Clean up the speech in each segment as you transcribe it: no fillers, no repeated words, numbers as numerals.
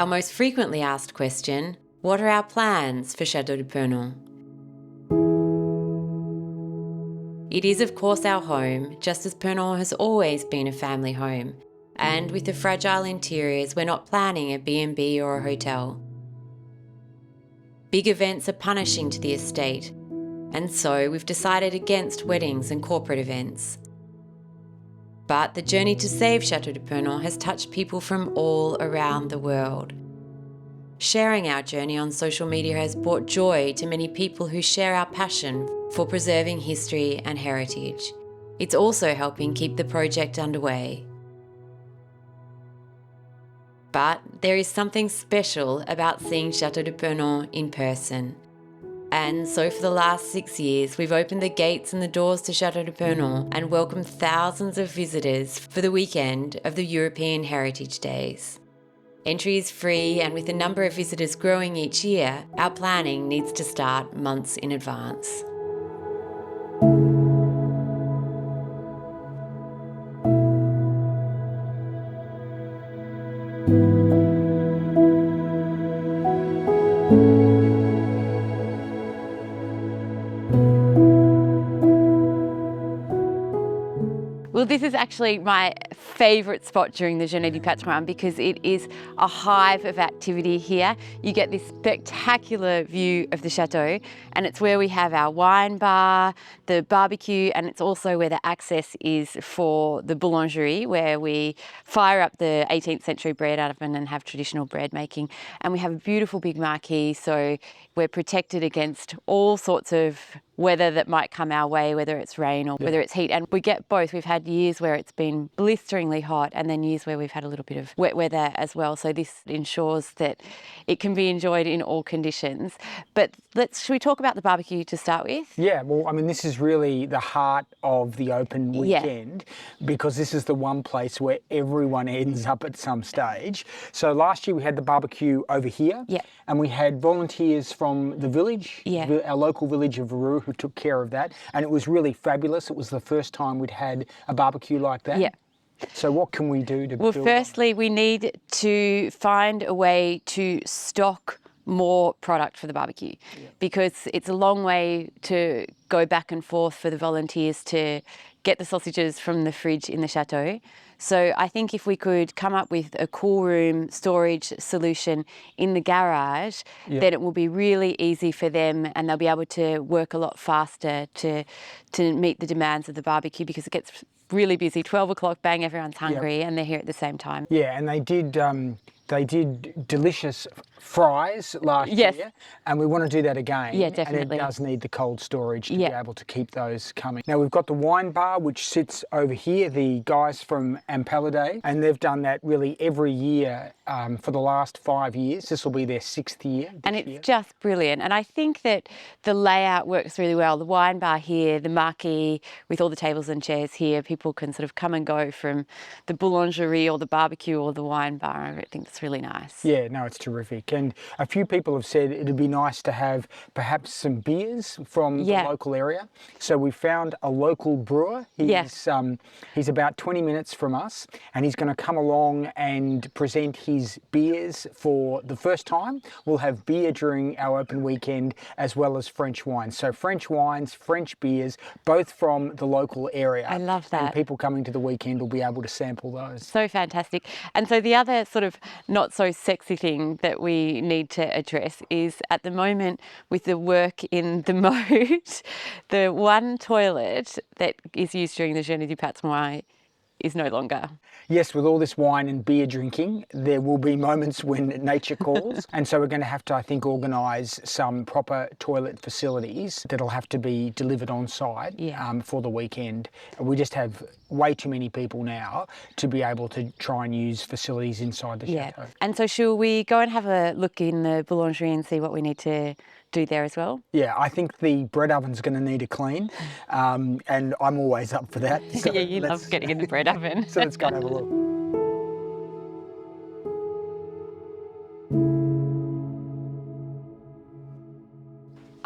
Our most frequently asked question, what are our plans for Château de Purnon? It is of course our home, just as Purnon has always been a family home. And with the fragile interiors, we're not planning a B&B or a hotel. Big events are punishing to the estate, and so we've decided against weddings and corporate events. But the journey to save Château de Purnon has touched people from all around the world. Sharing our journey on social media has brought joy to many people who share our passion for preserving history and heritage. It's also helping keep the project underway. But there is something special about seeing Château de Purnon in person. And so for the last 6 years, we've opened the gates and the doors to Château de Purnon and welcomed thousands of visitors for the weekend of the European Heritage Days. Entry is free, and with the number of visitors growing each year, our planning needs to start months in advance. Well, this is actually my favourite spot during the Journées du Patrimoine because it is a hive of activity here. You get this spectacular view of the chateau, and it's where we have our wine bar, the barbecue, and it's also where the access is for the boulangerie, where we fire up the 18th century bread oven and have traditional bread making. And we have a beautiful big marquee, so we're protected against all sorts of weather that might come our way, whether it's rain or whether it's heat. And we get both. We've had years where it's been blisteringly hot and then years where we've had a little bit of wet weather as well. So this ensures that it can be enjoyed in all conditions. But should we talk about the barbecue to start with? Yeah, well, I mean, this is really the heart of the open weekend because this is the one place where everyone ends up at some stage. So last year we had the barbecue over here and we had volunteers from the village, our local village of Farrow, who took care of that, and it was really fabulous. It was the first time we'd had a barbecue like that. So what can we do to build? Well, firstly, we need to find a way to stock more product for the barbecue because it's a long way to go back and forth for the volunteers to get the sausages from the fridge in the chateau. So I think if we could come up with a cool room storage solution in the garage, then it will be really easy for them and they'll be able to work a lot faster to meet the demands of the barbecue because it gets really busy. 12 o'clock, bang, everyone's hungry and they're here at the same time. Yeah, and they did delicious fries last year, and we want to do that again. Yeah, definitely. And it does need the cold storage to be able to keep those coming. Now we've got the wine bar, which sits over here, the guys from Ampalidae, and they've done that really every year for the last 5 years. This will be their 6th year. And it's just brilliant. And I think that the layout works really well. The wine bar here, the marquee with all the tables and chairs here, people can sort of come and go from the boulangerie or the barbecue or the wine bar. I think it's really nice. Yeah, no, it's terrific. And a few people have said it'd be nice to have perhaps some beers from the local area. So we found a local brewer. He's about 20 minutes from us, and he's going to come along and present his beers for the first time. We'll have beer during our open weekend as well as French wines. So French wines, French beers, both from the local area. I love that. And people coming to the weekend will be able to sample those. So fantastic. And so the other sort of not so sexy thing that we need to address is at the moment with the work in the moat, the one toilet that is used during the Journées du Patrimoine is no longer. Yes, with all this wine and beer drinking, there will be moments when nature calls. And so we're going to have to, I think, organise some proper toilet facilities that'll have to be delivered on site for the weekend. We just have way too many people now to be able to try and use facilities inside the chateau. And so should we go and have a look in the boulangerie and see what we need to do there as well? Yeah, I think the bread oven's going to need a clean, and I'm always up for that. So yeah, you love getting in the bread oven. So let's go and have a look.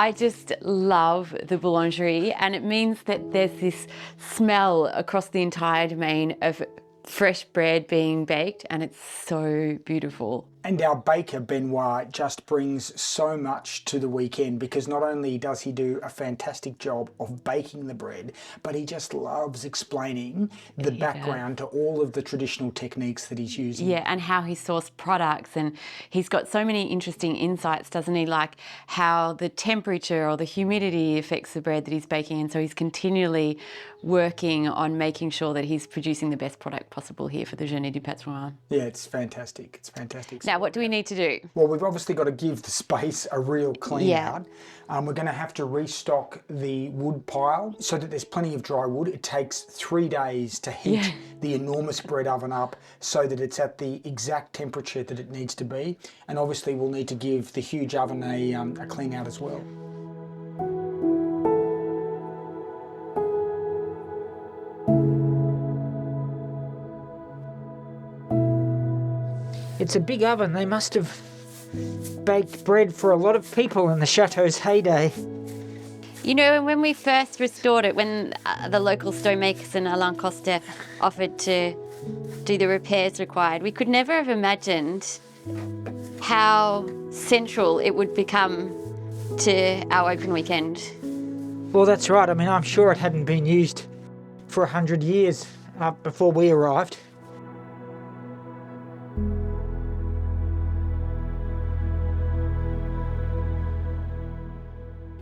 I just love the boulangerie, and it means that there's this smell across the entire domain of fresh bread being baked, and it's so beautiful. And our baker, Benoit, just brings so much to the weekend, because not only does he do a fantastic job of baking the bread, but he just loves explaining the background to all of the traditional techniques that he's using. Yeah, and how he sourced products. And he's got so many interesting insights, doesn't he? Like how the temperature or the humidity affects the bread that he's baking. And so he's continually working on making sure that he's producing the best product possible here for the Journée du Patrimoine. Yeah, it's fantastic. It's fantastic. Now, what do we need to do? Well, we've obviously got to give the space a real clean out. We're going to have to restock the wood pile so that there's plenty of dry wood. It takes 3 days to heat the enormous bread oven up so that it's at the exact temperature that it needs to be. And obviously we'll need to give the huge oven a clean out as well. It's a big oven. They must have baked bread for a lot of people in the chateau's heyday. You know, when we first restored it, when the local stonemakers and Alain Coster offered to do the repairs required, we could never have imagined how central it would become to our open weekend. Well, that's right. I mean, I'm sure it hadn't been used for 100 years before we arrived.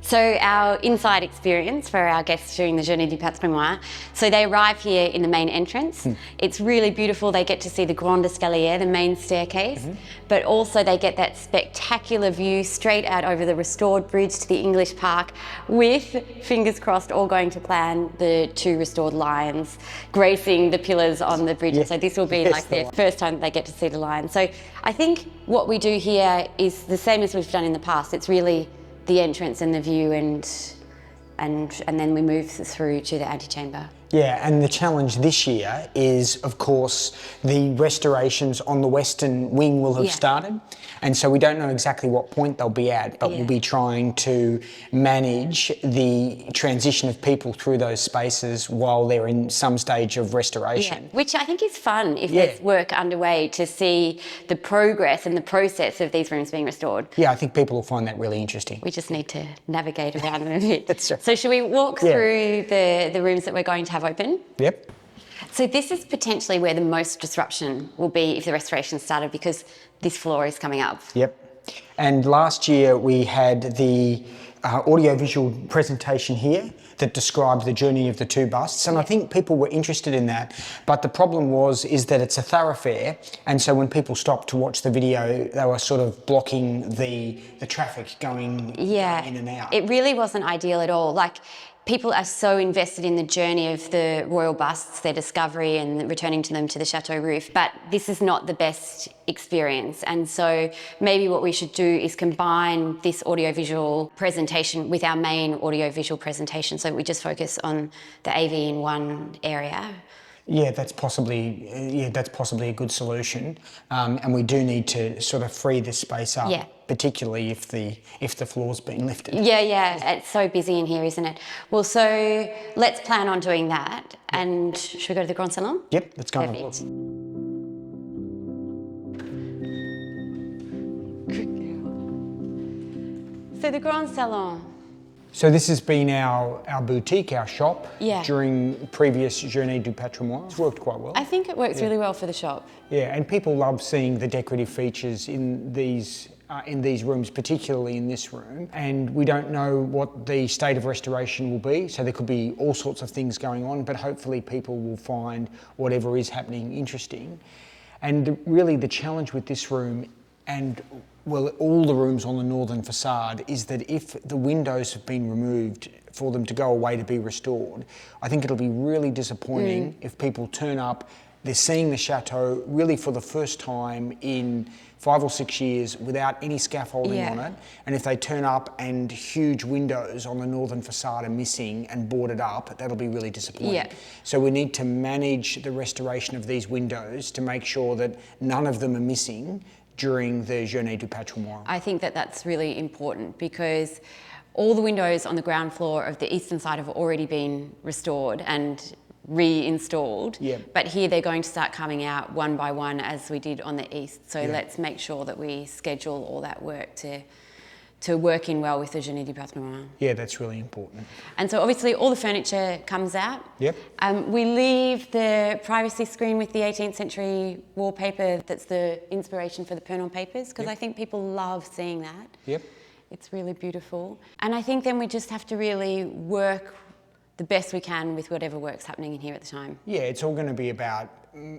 So our inside experience for our guests during the Journée du Patrimoine, so they arrive here in the main entrance. It's really beautiful. They get to see the Grand Escalier, the main staircase, but also they get that spectacular view straight out over the restored bridge to the English Park with, fingers crossed, all going to plan, the 2 restored lions gracing the pillars on the bridge. So this will be like their first time they get to see the lions. So I think what we do here is the same as we've done in the past. It's really the entrance and the view, and then we move through to the antechamber. Yeah, and the challenge this year is, of course, the restorations on the western wing will have started, and so we don't know exactly what point they'll be at, but we'll be trying to manage the transition of people through those spaces while they're in some stage of restoration. Which I think is fun if there's work underway to see the progress and the process of these rooms being restored. Yeah, I think people will find that really interesting. We just need to navigate around them a bit. That's right. So should we walk through the rooms that we're going to have open? Yep. So this is potentially where the most disruption will be if the restoration started, because this floor is coming up. Yep. And last year we had the audiovisual presentation here that described the journey of the 2 busts, and I think people were interested in that, but the problem is that it's a thoroughfare, and so when people stopped to watch the video, they were sort of blocking the traffic going in and out. It really wasn't ideal at all. Like, people are so invested in the journey of the royal busts, their discovery and returning to them to the chateau roof, but this is not the best experience. And so maybe what we should do is combine this audiovisual presentation with our main audiovisual presentation, so we just focus on the AV in one area. Yeah, that's possibly a good solution, and we do need to sort of free this space up, particularly if the floor's been lifted. Yeah, it's so busy in here, isn't it? Well, so let's plan on doing that, and should we go to the Grand Salon? Yep, let's go. Perfect. So the Grand Salon. So this has been our boutique, our shop, Yeah. during previous Journée du Patrimoine. It's worked quite well. I think it works really well for the shop. Yeah, and people love seeing the decorative features in these rooms, particularly in this room. And we don't know what the state of restoration will be, so there could be all sorts of things going on, but hopefully people will find whatever is happening interesting. And really the challenge with this room, and well, all the rooms on the northern facade, is that if the windows have been removed for them to go away to be restored, I think it'll be really disappointing if people turn up, they're seeing the chateau really for the first time in 5 or 6 years without any scaffolding on it, and if they turn up and huge windows on the northern facade are missing and boarded up, that'll be really disappointing. So we need to manage the restoration of these windows to make sure that none of them are missing during the Journée du Patrimoine. I think that that's really important, because all the windows on the ground floor of the eastern side have already been restored, and reinstalled. Yeah. But here they're going to start coming out one by one as we did on the east. So let's make sure that we schedule all that work to work in well with the Journées du Patrimoine. Yeah, that's really important. And so obviously all the furniture comes out. Yep. We leave the privacy screen with the 18th century wallpaper that's the inspiration for the Purnon papers, because I think people love seeing that. Yep. It's really beautiful. And I think then we just have to really work the best we can with whatever work's happening in here at the time. Yeah, it's all going to be about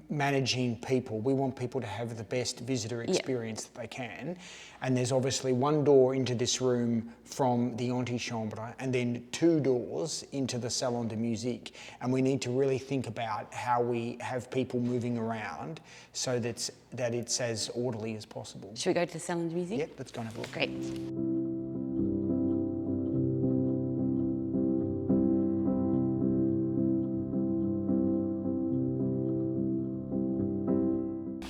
managing people. We want people to have the best visitor experience that they can. And there's obviously one door into this room from the antichambre and then 2 doors into the salon de musique. And we need to really think about how we have people moving around so that it's as orderly as possible. Should we go to the salon de musique? Yep, let's go and have a look. Great.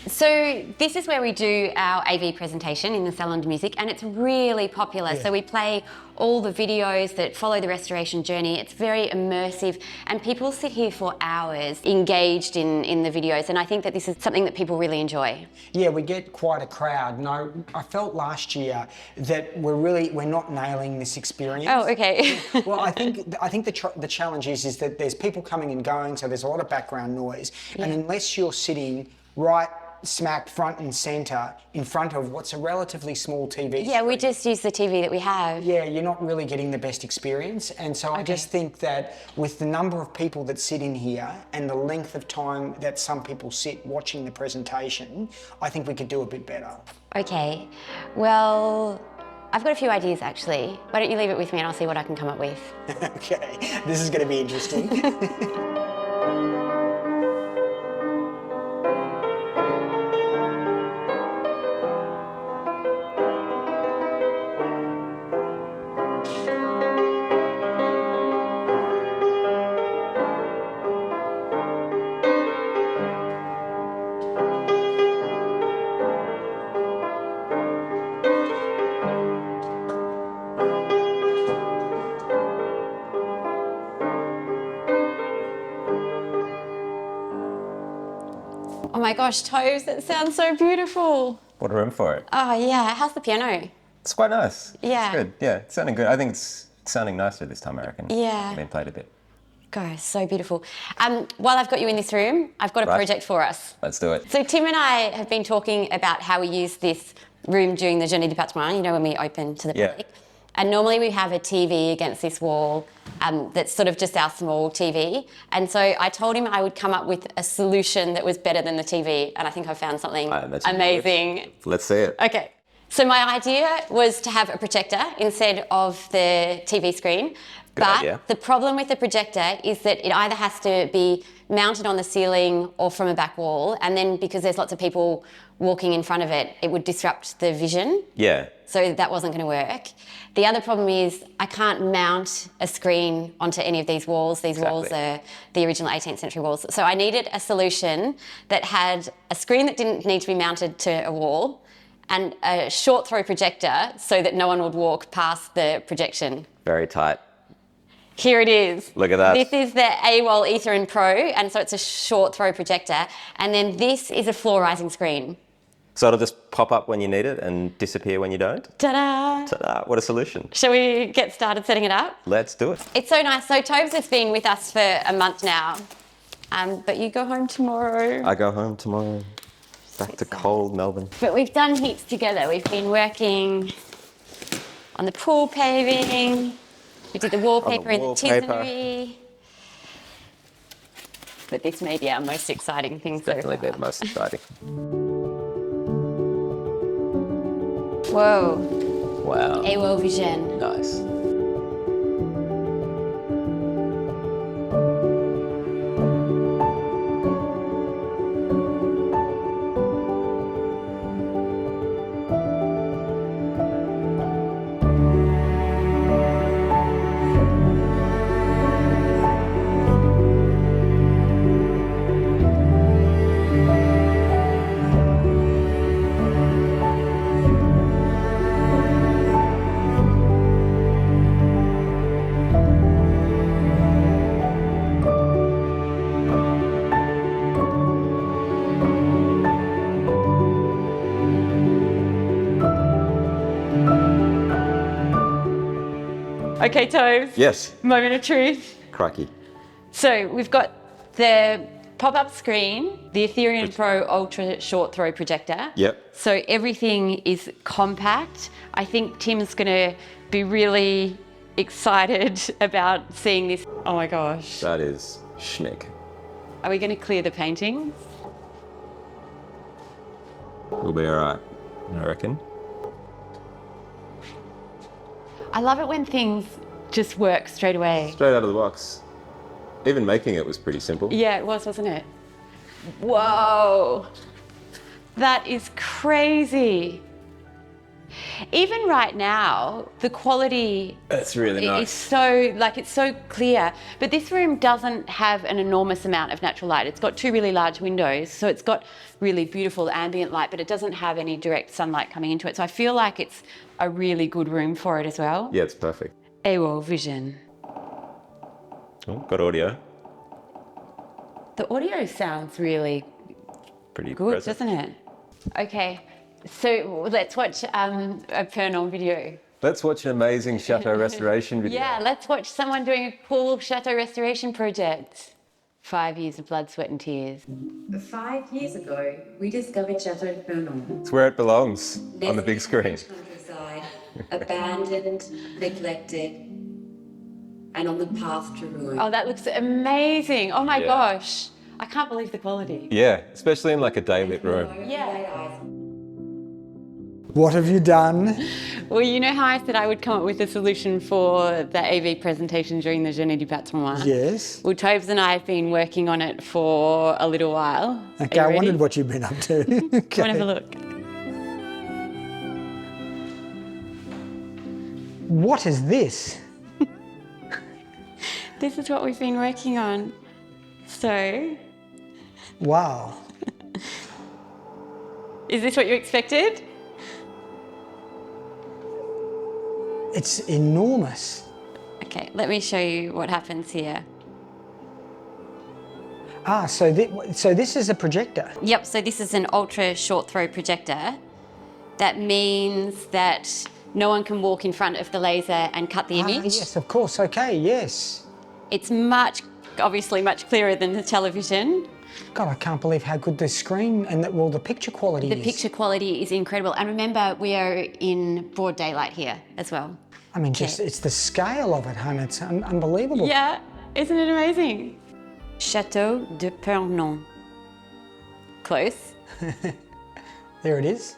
So this is where we do our AV presentation in the Salon de Musique, and it's really popular. So we play all the videos that follow the restoration journey. It's very immersive, and people sit here for hours engaged in the videos, and I think that this is something that people really enjoy. Yeah, we get quite a crowd. No, I felt last year that we're not nailing this experience. Oh, okay. Well, I think the challenge is that there's people coming and going, so there's a lot of background noise, and unless you're sitting right smack front and centre in front of what's a relatively small TV Yeah, we just use the TV that we have. Yeah, you're not really getting the best experience. And so I just think that with the number of people that sit in here and the length of time that some people sit watching the presentation, I think we could do a bit better. Okay, well, I've got a few ideas actually. Why don't you leave it with me and I'll see what I can come up with. Okay, this is going to be interesting. Oh my gosh, Toes, that sounds so beautiful. What a room for it. Oh yeah, how's the piano? It's quite nice. Yeah. It's good. Yeah, it's sounding good. I think it's sounding nicer this time, I reckon. Yeah. Been played a bit. Gosh, so beautiful. While I've got you in this room, I've got a project for us. Let's do it. So Tim and I have been talking about how we use this room during the Journées du Patrimoine, you know, when we open to the public. And normally we have a TV against this wall that's sort of just our small TV. And so I told him I would come up with a solution that was better than the TV. And I think I found something amazing. Let's see it. Okay. So my idea was to have a projector instead of the TV screen. Good idea. The problem with the projector is that it either has to be mounted on the ceiling or from a back wall. And then because there's lots of people walking in front of it, it would disrupt the vision. Yeah. So that wasn't going to work. The other problem is I can't mount a screen onto any of these walls. These walls are the original 18th century walls. So I needed a solution that had a screen that didn't need to be mounted to a wall and a short throw projector so that no one would walk past the projection. Very tight. Here it is. Look at that. This is the AWOL Aetherin Pro, and so it's a short throw projector. And then this is a floor rising screen. So it'll just pop up when you need it and disappear when you don't? Ta-da! Ta-da, what a solution. Shall we get started setting it up? Let's do it. It's so nice. So Tobes has been with us for a month now, but you go home tomorrow. I go home tomorrow. Back to cold Melbourne. But we've done heaps together. We've been working on the pool paving. We did the wallpaper in the tisanerie. But this may be our most exciting thing so far. Definitely the most exciting. Whoa. Wow. AWOL Vision. Nice. Okay, Tobes. Yes. Moment of truth. Crikey. So we've got the pop-up screen, the Ethereum Pro Ultra Short Throw projector. Yep. So everything is compact. I think Tim's gonna be really excited about seeing this. Oh my gosh. That is schnick. Are we gonna clear the paintings? We'll be all right, I reckon. I love it when things just work straight away. Straight out of the box. Even making it was pretty simple. Yeah, it was, wasn't it? Whoa, that is crazy. Even right now, the quality That's really is nice. so, like, it's so clear. But this room doesn't have an enormous amount of natural light. It's got 2 really large windows, so it's got really beautiful ambient light, but it doesn't have any direct sunlight coming into it. So I feel like it's a really good room for it as well. Yeah, it's perfect. AWOL Vision. Oh, got audio. The audio sounds really Pretty good, present. doesn't it? Okay, so let's watch a Purnon video. Let's watch an amazing chateau restoration video. Yeah, let's watch someone doing a cool chateau restoration project. 5 years of blood, sweat and tears. 5 years ago, we discovered Château de Purnon. It's where it belongs, on the big screen. Countryside, abandoned, neglected, and on the path to ruin. Oh, that looks amazing. Oh my Yeah. gosh. I can't believe the quality. Yeah, especially in like a day-lit room. Yeah. What have you done? Well, you know how I said I would come up with a solution for the AV presentation during the Journées du Patrimoine? Yes. Well, Tobes and I have been working on it for a little while. Okay, I wondered what you've been up to. Okay. Want to have a look? What is this? This is what we've been working on. So, Wow. is this what you expected? It's enormous. Okay, let me show you what happens here. Ah, so this is a projector. Yep, so this is an ultra short throw projector. That means that no one can walk in front of the laser and cut the image. Ah, yes, of course. Okay, yes. It's obviously much clearer than the television. God, I can't believe how good the screen and the picture quality The is. picture quality is incredible. And remember, we are in broad daylight here as well. I mean, just it's the scale of it, hon. It's unbelievable. Yeah, isn't it amazing? Château de Purnon. Close. There it is.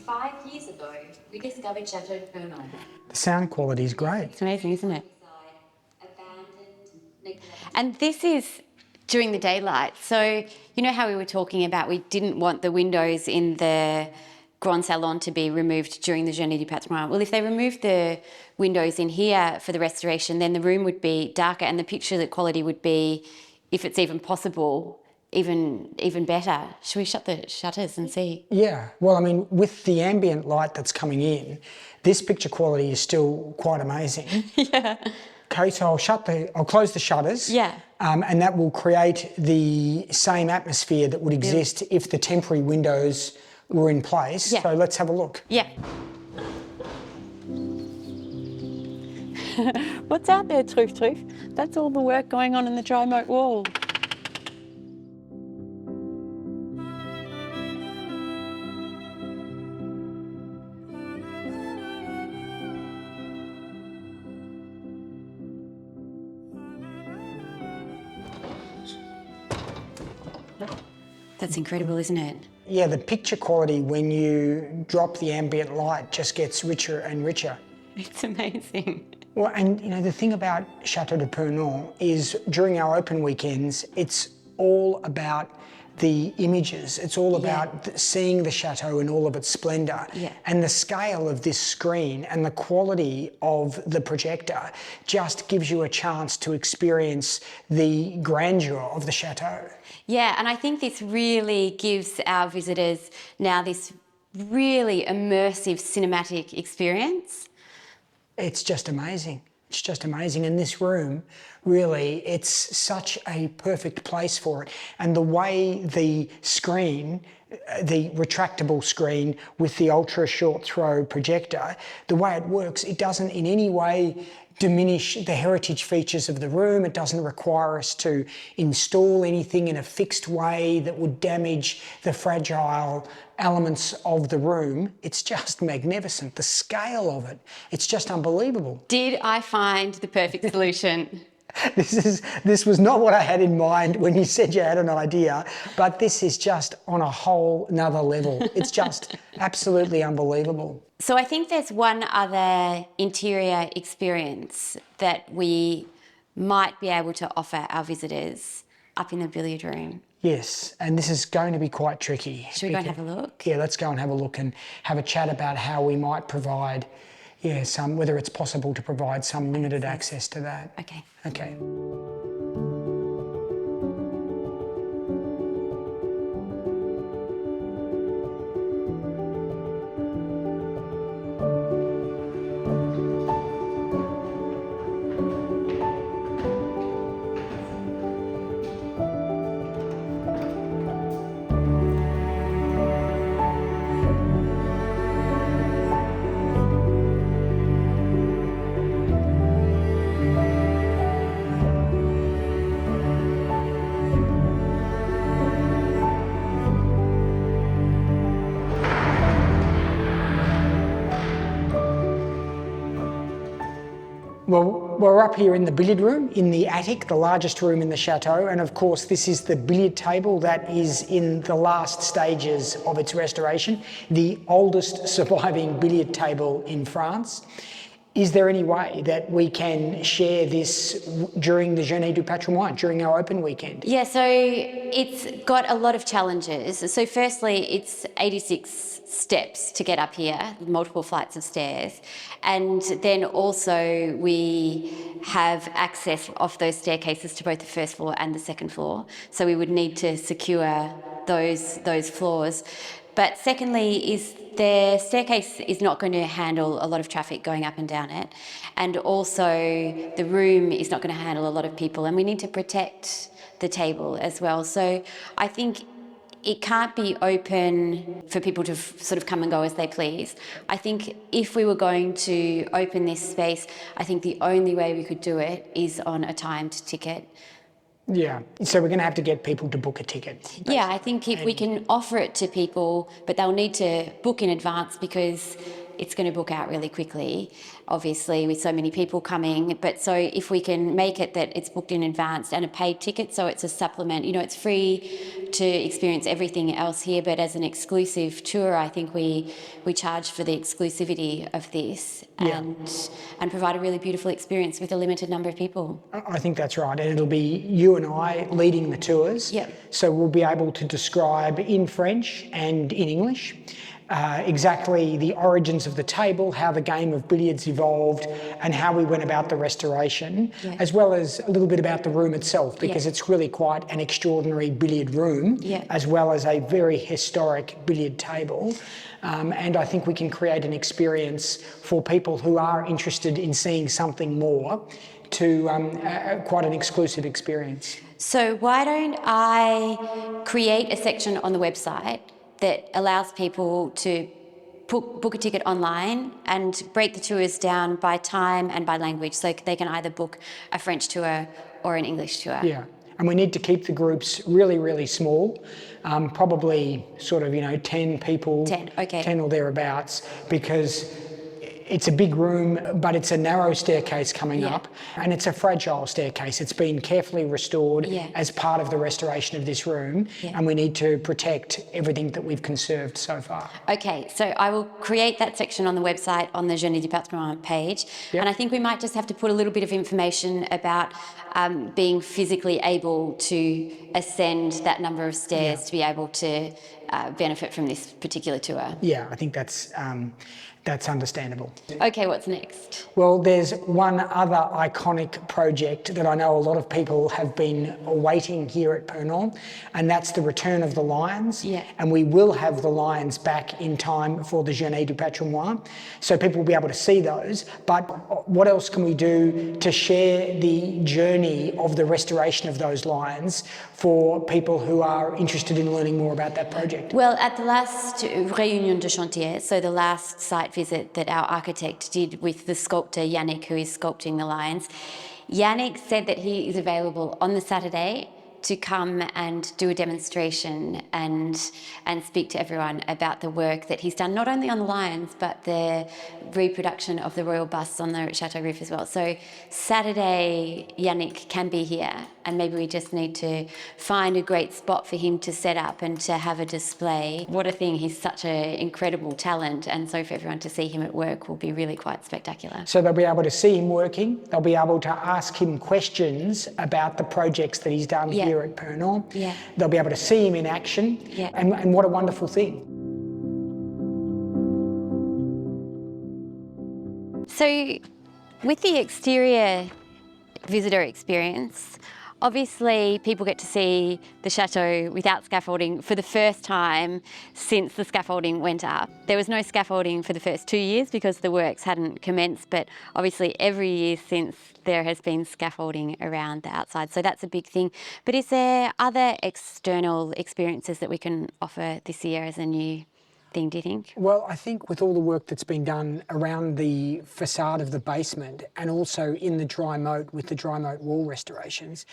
5 years ago, we discovered Château de Purnon. The sound quality is great. It's amazing, isn't it? Abandoned, neglected. And this is during the daylight. So, you know how we were talking about we didn't want the windows in the Grand Salon to be removed during the Journée du Patrimoine. Well, if they removed the windows in here for the restoration, then the room would be darker and the picture quality would be, if it's even possible, even better. Should we shut the shutters and see? Yeah. Well, I mean, with the ambient light that's coming in, this picture quality is still quite amazing. Yeah. Okay, so I'll close the shutters. Yeah. And that will create the same atmosphere that would exist if the temporary windows were in place. Yeah. So let's have a look. Yeah. What's out there, Truth? That's all the work going on in the dry moat wall. That's incredible, isn't it? Yeah, the picture quality when you drop the ambient light just gets richer and richer. It's amazing. Well, and you know, the thing about Château de Purnon is during our open weekends, it's all about the images. It's all about seeing the chateau in all of its splendour. Yeah. And the scale of this screen and the quality of the projector just gives you a chance to experience the grandeur of the chateau. Yeah, and I think this really gives our visitors now this really immersive cinematic experience. It's just amazing. It's just amazing. And this room, really, it's such a perfect place for it. And the way the screen, the retractable screen with the ultra short throw projector, the way it works, it doesn't in any way diminish the heritage features of the room. It doesn't require us to install anything in a fixed way that would damage the fragile elements of the room. It's just magnificent. The scale of it, it's just unbelievable. Did I find the perfect solution? This was not what I had in mind when you said you had an idea, but this is just on a whole nother level. It's just absolutely unbelievable. So I think there's one other interior experience that we might be able to offer our visitors up in the billiard room. Yes, and this is going to be quite tricky. Should we go and have a look? Yeah, let's go and have a look and have a chat about how we might provide, whether it's possible to provide some limited access to that. Okay. Okay. Well, we're up here in the billiard room, in the attic, the largest room in the chateau, and of course this is the billiard table that is in the last stages of its restoration, the oldest surviving billiard table in France. Is there any way that we can share this during the Journée du Patrimoine, during our open weekend? Yeah, so it's got a lot of challenges. So firstly, it's 86 steps to get up here, multiple flights of stairs. And then also we have access off those staircases to both the first floor and the second floor. So we would need to secure those floors. But secondly is the staircase is not going to handle a lot of traffic going up and down it. And also the room is not going to handle a lot of people, and we need to protect the table as well. So I think it can't be open for people to sort of come and go as they please. I think if we were going to open this space, I think the only way we could do it is on a timed ticket. Yeah, so we're going to have to get people to book a ticket. Basically. Yeah, I think if we can offer it to people, but they'll need to book in advance because it's going to book out really quickly, obviously, with so many people coming. But so if we can make it that it's booked in advance and a paid ticket, so it's a supplement, you know, it's free to experience everything else here, but as an exclusive tour, I think we charge for the exclusivity of this and provide a really beautiful experience with a limited number of people. I think that's right, and it'll be you and I leading the tours. Yeah. So we'll be able to describe in French and in English exactly the origins of the table, how the game of billiards evolved, and how we went about the restoration, as well as a little bit about the room itself, because it's really quite an extraordinary billiard room, as well as a very historic billiard table. And I think we can create an experience for people who are interested in seeing something more to quite an exclusive experience. So why don't I create a section on the website that allows people to book a ticket online and break the tours down by time and by language, so they can either book a French tour or an English tour. Yeah, and we need to keep the groups really, really small, probably sort of, 10 people, 10 or thereabouts, because it's a big room, but it's a narrow staircase coming up, and it's a fragile staircase. It's been carefully restored as part of the restoration of this room, and we need to protect everything that we've conserved so far. Okay, so I will create that section on the website on the Journée du Patrimoine page, and I think we might just have to put a little bit of information about being physically able to ascend that number of stairs to be able to benefit from this particular tour. Yeah, I think that's That's understandable. Okay, what's next? Well, there's one other iconic project that I know a lot of people have been awaiting here at Purnon, and that's the return of the lions. Yeah. And we will have the lions back in time for the Journée du Patrimoine, so people will be able to see those. But what else can we do to share the journey of the restoration of those lions for people who are interested in learning more about that project? Well, at the last réunion de chantier, so the last site visit that our architect did with the sculptor Yannick, who is sculpting the lions, Yannick said that he is available on the Saturday to come and do a demonstration and speak to everyone about the work that he's done, not only on the lions, but the reproduction of the royal busts on the chateau roof as well. So Saturday, Yannick can be here, and maybe we just need to find a great spot for him to set up and to have a display. What a thing, he's such an incredible talent, and so for everyone to see him at work will be really quite spectacular. So they'll be able to see him working, they'll be able to ask him questions about the projects that he's done here at Purnon. Yeah. They'll be able to see him in action, and what a wonderful thing. So with the exterior visitor experience, obviously people get to see the chateau without scaffolding for the first time since the scaffolding went up. There was no scaffolding for the first 2 years because the works hadn't commenced, but obviously every year since there has been scaffolding around the outside, so that's a big thing. But is there other external experiences that we can offer this year as a new thing, do you think? Well, I think with all the work that's been done around the facade of the basement and also in the dry moat with the dry moat wall restorations,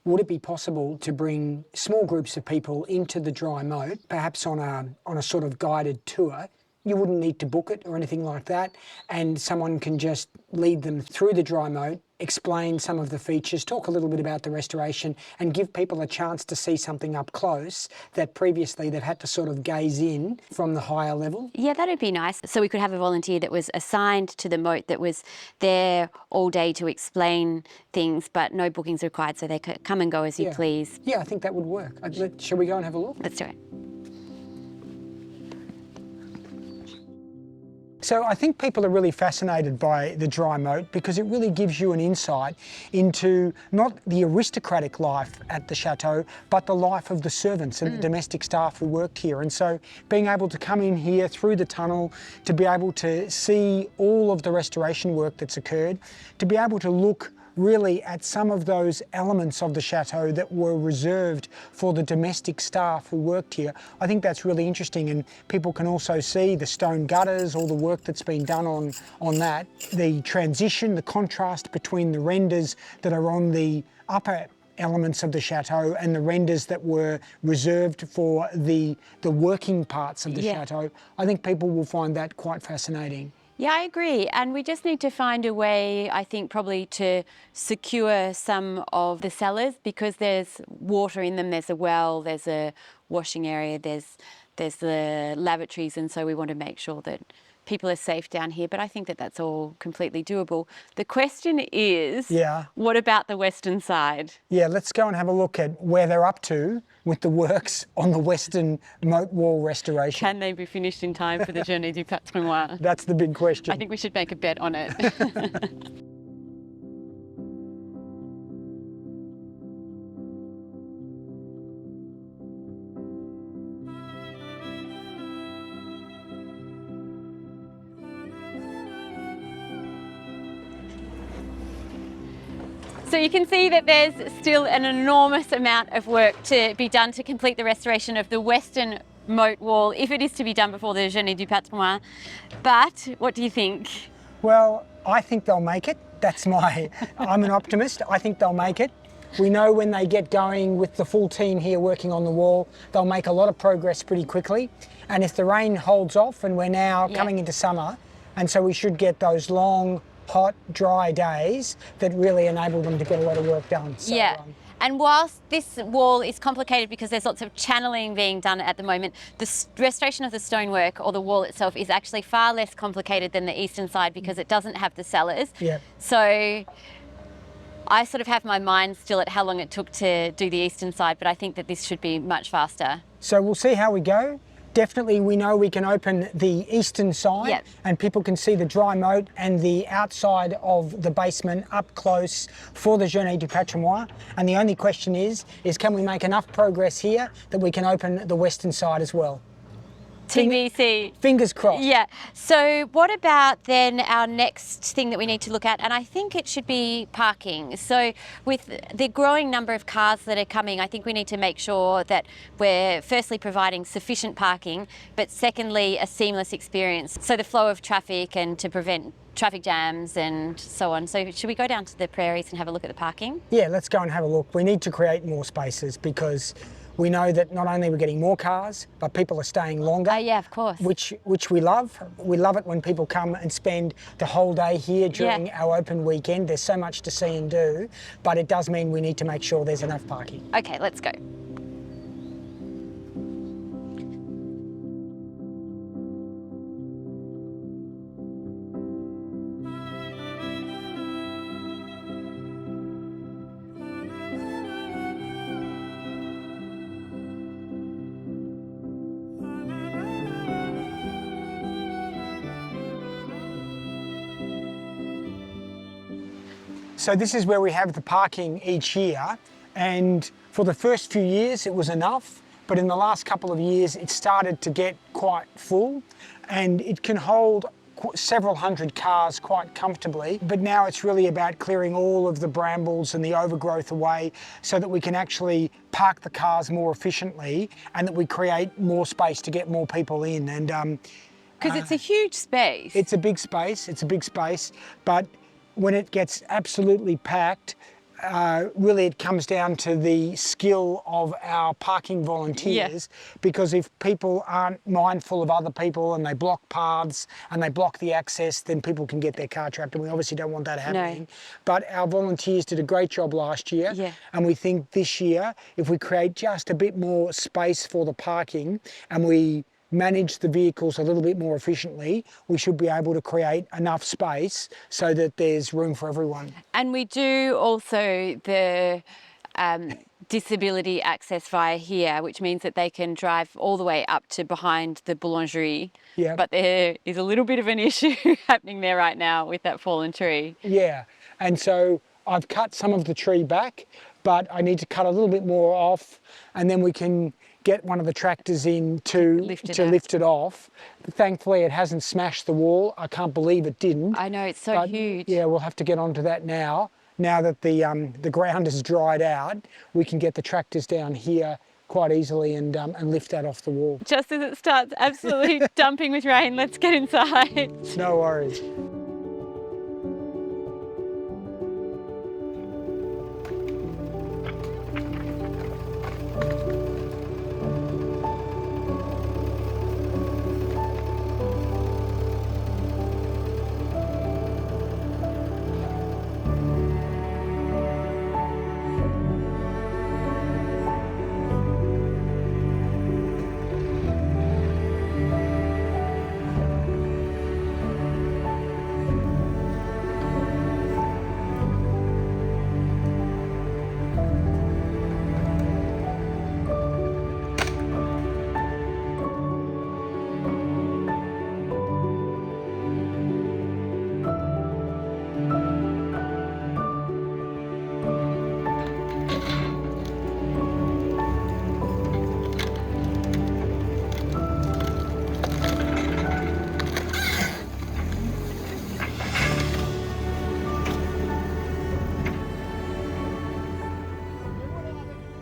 would it be possible to bring small groups of people into the dry moat, perhaps on a sort of guided tour? You wouldn't need to book it or anything like that, and someone can just lead them through the dry moat, explain some of the features, talk a little bit about the restoration, and give people a chance to see something up close that previously they've had to sort of gaze in from the higher level. Yeah, that'd be nice. So we could have a volunteer that was assigned to the moat that was there all day to explain things, but no bookings required, so they could come and go as you please. Yeah, I think that would work. Shall we go and have a look? Let's do it. So I think people are really fascinated by the dry moat because it really gives you an insight into not the aristocratic life at the chateau, but the life of the servants and the domestic staff who worked here. And so being able to come in here through the tunnel, to be able to see all of the restoration work that's occurred, to be able to look really at some of those elements of the chateau that were reserved for the domestic staff who worked here. I think that's really interesting, and people can also see the stone gutters, all the work that's been done on that, the transition, the contrast between the renders that are on the upper elements of the chateau and the renders that were reserved for the working parts of the chateau. I think people will find that quite fascinating. Yeah, I agree. And we just need to find a way, I think, probably to secure some of the cellars because there's water in them. There's a well, there's a washing area, there's the lavatories. And so we want to make sure that people are safe down here. But I think that that's all completely doable. The question is, what about the western side? Yeah, let's go and have a look at where they're up to with the works on the western moat wall restoration. Can they be finished in time for the Journée du Patrimoine? That's the big question. I think we should make a bet on it. So you can see that there's still an enormous amount of work to be done to complete the restoration of the western moat wall, if it is to be done before the Journée du Patrimoine. But what do you think? Well, I think they'll make it. I'm an optimist. I think they'll make it. We know when they get going with the full team here working on the wall, they'll make a lot of progress pretty quickly. And if the rain holds off, and we're now coming into summer, and so we should get those long, hot, dry days that really enable them to get a lot of work done. So, and whilst this wall is complicated because there's lots of channeling being done at the moment, the restoration of the stonework or the wall itself is actually far less complicated than the eastern side because it doesn't have the cellars. So I sort of have my mind still at how long it took to do the eastern side, but I think that this should be much faster. So we'll see how we go. definitely we know we can open the eastern side and people can see the dry moat and the outside of the basement up close for the Journées du Patrimoine. And the only question is can we make enough progress here that we can open the western side as well? TBC. Fingers crossed. Yeah. So what about then our next thing that we need to look at? And I think it should be parking. So with the growing number of cars that are coming, I think we need to make sure that we're firstly providing sufficient parking, but secondly, a seamless experience. So the flow of traffic and to prevent traffic jams and so on. So should we go down to the prairies and have a look at the parking? Yeah, let's go and have a look. We need to create more spaces because we know that not only we're getting more cars, but people are staying longer. Yeah, of course. Which we love. We love it when people come and spend the whole day here during our open weekend. There's so much to see and do, but it does mean we need to make sure there's enough parking. Okay, let's go. So this is where we have the parking each year, and for the first few years it was enough, but in the last couple of years it started to get quite full, and it can hold several hundred cars quite comfortably, but now it's really about clearing all of the brambles and the overgrowth away so that we can actually park the cars more efficiently and that we create more space to get more people in. And because it's a huge space. It's a big space, but when it gets absolutely packed, really it comes down to the skill of our parking volunteers, because if people aren't mindful of other people and they block paths and they block the access, then people can get their car trapped, and we obviously don't want that happening. No. But our volunteers did a great job last year, and we think this year, if we create just a bit more space for the parking and we manage the vehicles a little bit more efficiently, we should be able to create enough space so that there's room for everyone. And we do also the disability access via here, which means that they can drive all the way up to behind the boulangerie. Yeah. But there is a little bit of an issue happening there right now with that fallen tree. Yeah, and so I've cut some of the tree back, but I need to cut a little bit more off, and then we can get one of the tractors in to lift it off. Thankfully, it hasn't smashed the wall. I can't believe it didn't. I know, it's so huge. Yeah, we'll have to get onto that now. Now that the ground has dried out, we can get the tractors down here quite easily and lift that off the wall. Just as it starts absolutely dumping with rain, let's get inside. No worries.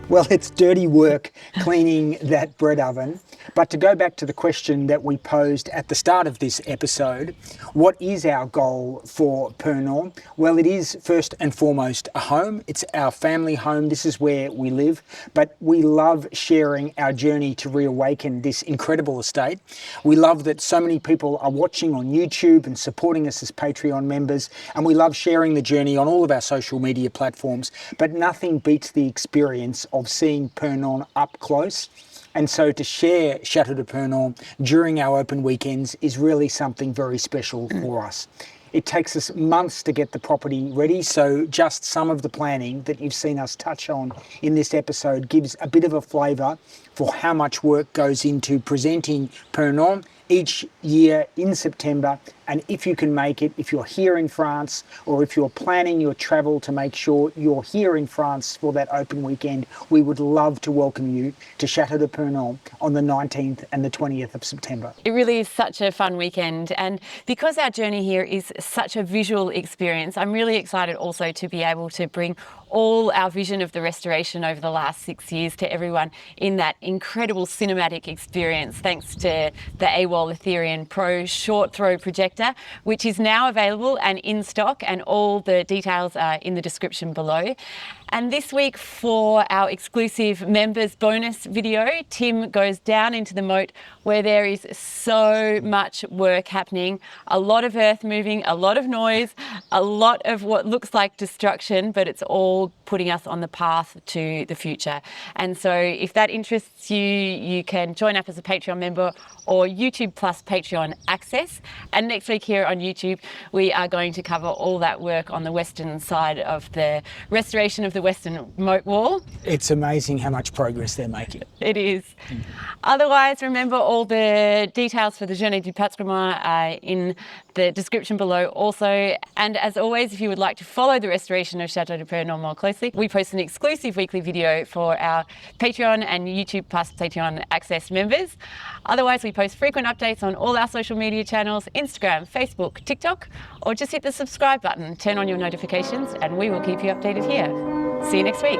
Well, it's dirty work cleaning that bread oven. But to go back to the question that we posed at the start of this episode, what is our goal for Purnon? Well, it is first and foremost a home. It's our family home. This is where we live. But we love sharing our journey to reawaken this incredible estate. We love that so many people are watching on YouTube and supporting us as Patreon members. And we love sharing the journey on all of our social media platforms. But nothing beats the experience of seeing Purnon up close. And so to share Château de Purnon during our open weekends is really something very special for us. It takes us months to get the property ready, so just some of the planning that you've seen us touch on in this episode gives a bit of a flavour for how much work goes into presenting Purnon each year in September. And if you can make it, if you're here in France, or if you're planning your travel to make sure you're here in France for that open weekend, we would love to welcome you to Château de Purnon on the 19th and the 20th of September. It really is such a fun weekend, and because our journey here is such a visual experience, I'm really excited also to be able to bring all our vision of the restoration over the last 6 years to everyone in that incredible cinematic experience, thanks to the AWOL Ethereum Pro short throw projector, which is now available and in stock, and all the details are in the description below. And this week, for our exclusive members bonus video, Tim goes down into the moat where there is so much work happening, a lot of earth moving, a lot of noise, a lot of what looks like destruction, but it's all putting us on the path to the future. And so if that interests you, you can join up as a Patreon member or YouTube Plus Patreon access. And next week here on YouTube, we are going to cover all that work on the western side of the restoration of the western moat wall. It's amazing how much progress they're making. It is. Otherwise, remember all the details for the Journées du Patrimoine are in the description below also. And as always, if you would like to follow the restoration of Château de Purnon more closely, we post an exclusive weekly video for our Patreon and YouTube Plus Patreon access members. Otherwise, we post frequent updates on all our social media channels, Instagram, Facebook, TikTok, or just hit the subscribe button, turn on your notifications, and we will keep you updated here. See you next week.